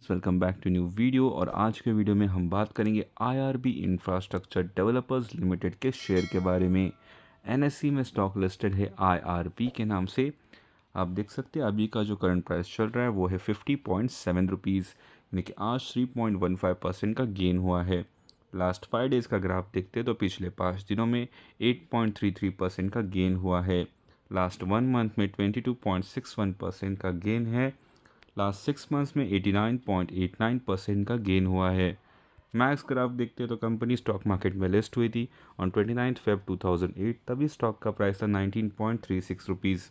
Welcome back to new video. और आज के वीडियो में हम बात करेंगे IRB इंफ्रास्ट्रक्चर डेवलपर्स लिमिटेड के शेयर के बारे में। NSE में स्टॉक लिस्टेड है IRB के नाम से। आप देख सकते हैं अभी का जो करंट प्राइस चल रहा है वो है 50.7 रुपीज़, यानी कि आज 3.15% का गेन हुआ है। लास्ट 5 डेज़ का ग्राफ देखते हैं तो पिछले 5 दिनों में 8.33% का गेन हुआ है। लास्ट 1 मंथ में 22.61% का गेन है। लास्ट 6 मंथ्स में 89.89% का गेन हुआ है। मैक्स ग्राफ देखते हैं तो कंपनी स्टॉक मार्केट में लिस्ट हुई थी ऑन 29 फेब 2008। तभी स्टॉक का प्राइस था 19.36 रुपीज़।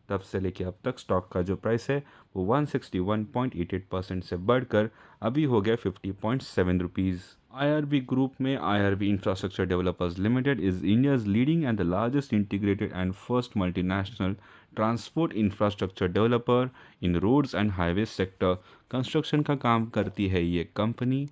तब से लेके अब तक स्टॉक का जो प्राइस है वो 161.88% से बढ़कर अभी हो गया 50.7 रुपीज़। IRB ग्रुप में IRB infrastructure developers limited is India's leading and the largest integrated and first multinational transport infrastructure developer in roads and highway sector. Construction का काम करती है ये कंपनी।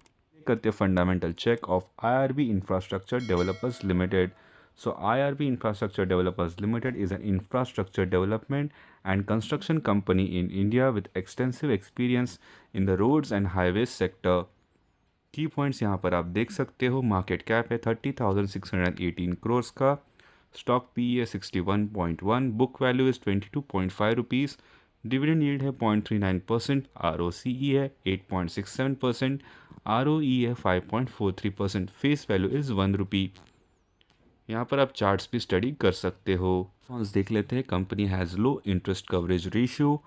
करते fundamental check of IRB infrastructure developers limited. So IRB Infrastructure Developers Limited is an infrastructure development and construction company in India with extensive experience in the roads and highways sector. की points यहाँ पर आप देख सकते हो। Market cap है 30,618 करोड़ का। Stock P है 61.1, book value is 22.5 rupees. Dividend yield है 0.39%, ROCE है 8.67%, ROE है 5.43%, फेस वैल्यू इज़ 1 रुपी। यहाँ पर आप चार्ट्स भी स्टडी कर सकते हो। फंड्स देख लेते हैं। Company has low interest coverage ratio.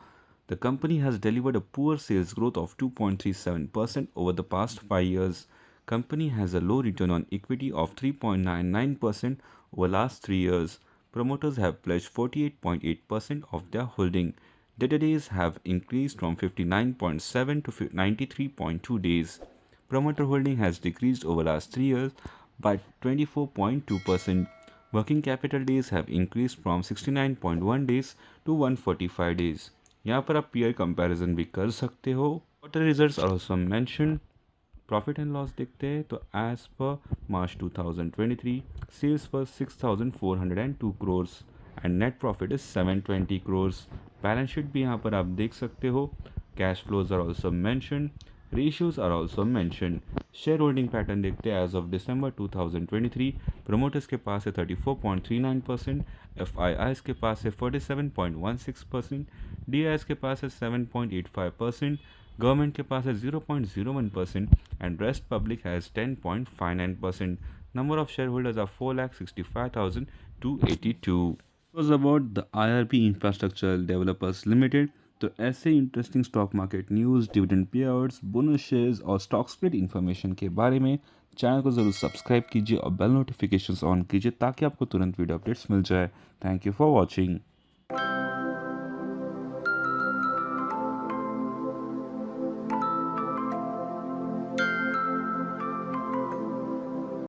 The company has delivered a poor sales growth of 2.37% over the past 5 years. Company has a low return on equity of 3.99% over last 3 years. Promoters have pledged 48.8% of their holding. Debtor days have increased from 59.7 to 93.2 days. Promoter holding has decreased over last 3 years by 24.2%. Working capital days have increased from 69.1 days to 145 days. यहाँ पर आप peer comparison भी कर सकते हो। Quarter results are also mentioned. Profit and loss देखते हैं तो एज पर मार्च 2023 सेल्स पर 6,402 crore and net profit is 720 crore. Balance sheet भी यहाँ पर आप देख सकते हो। Cash flows are also mentioned. Ratios are also mentioned. Shareholding pattern देखते हैं एज ऑफ दिसंबर 2023। प्रोमोटर्स के पास है 34.39%, FIIs के पास है 47.16%, DIs के पास है 7.85%, गवर्नमेंट के पास है 0.01% and rest public has 10.59%. Number of shareholders are 4,65,282. Was about the IRB Infrastructure Developers Limited. तो ऐसे interesting stock market news, dividend पेआउट्स, bonus shares और स्टॉक स्प्लिट इन्फॉर्मेशन के बारे में चैनल को ज़रूर सब्सक्राइब कीजिए और बेल नोटिफिकेशंस ऑन कीजिए ताकि आपको तुरंत वीडियो अपडेट्स मिल जाए। Thank you for watching.